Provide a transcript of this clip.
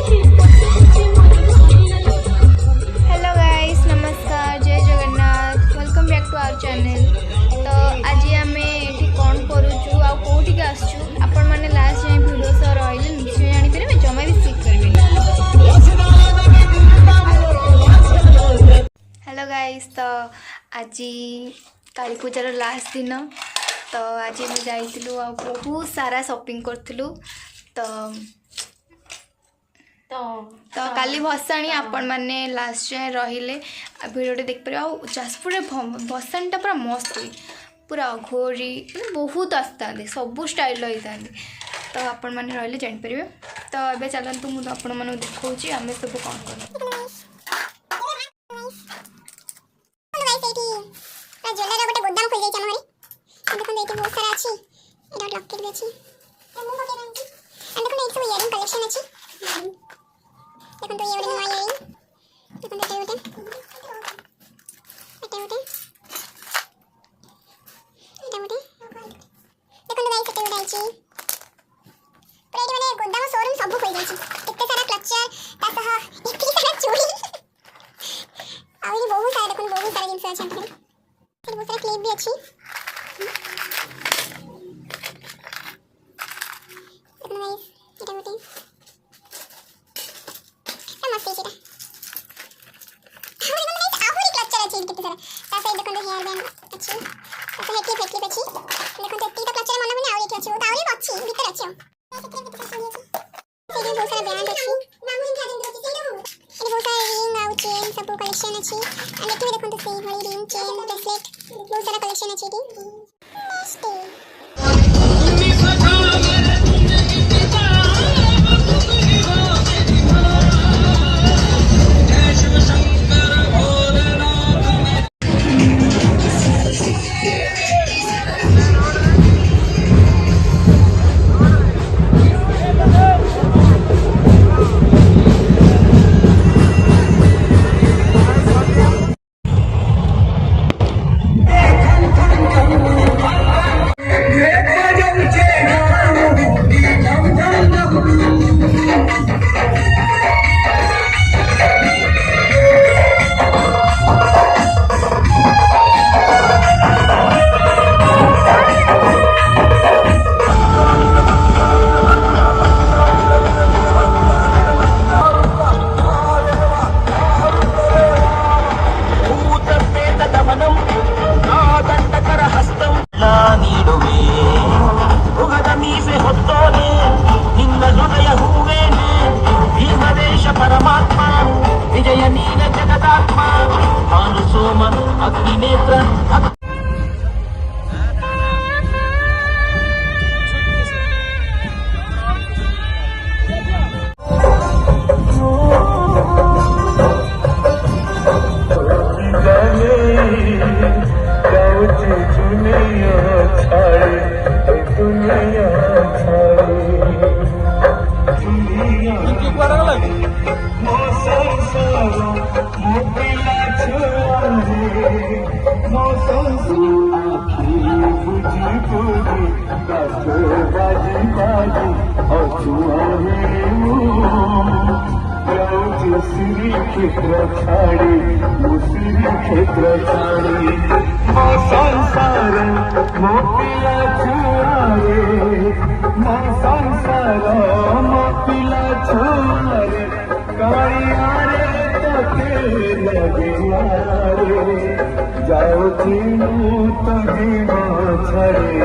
Hello guys, नमस्कार, जय Jagannath, welcome back to our channel. तो आज आम ये कौन करूँ आ कौटिक आसचु आपण मैंने लास्ट जाए वीडियो सह रही निश्चय जानीपर जमा भी स्किप करेंगे। हेलो गाइस, तो आज काली पूजार लास्ट दिन, तो आज मैं जाइलु बहुत सारा शॉपिंग करूँ। तो काली भसाणी आपण मैंने लास्ट जाए रहिले वीडियो देख पारे। जाजपुर भसाणीटा पूरा मस्त हुई, पूरा घोरी बहुत आसता सब स्टाइल होता। तो आपण मैंने रहिले जापर। तो ये चलतु मुझे आपण मैं देखा आम सब कौन कर देखो तो ये वाली नया इयरिंग देखो तो ये उठे देखो तो गाइस ये उठाइची पूरा ये माने गोदाम शोरूम सब होई जाची। इतने सारा क्लचर तासह इतनी सारा चूड़ी आ ये बहुत सारा देखो बहुत सारा जिंस अछि हमरे। फिर बहुत सारा क्लिप भी अछि। देखो गाइस ये उठे कलेक्शन अच्छी देखो तो सही भली रिंग चेन ब्रेसलेट बहुत सारा कलेक्शन अच्छी। क्षेत्र छाड़ी संसार मोपिला छुआरे संसार मोपिला छुआरे कारियारे तके लगे जाओ तीनू तगे छड़े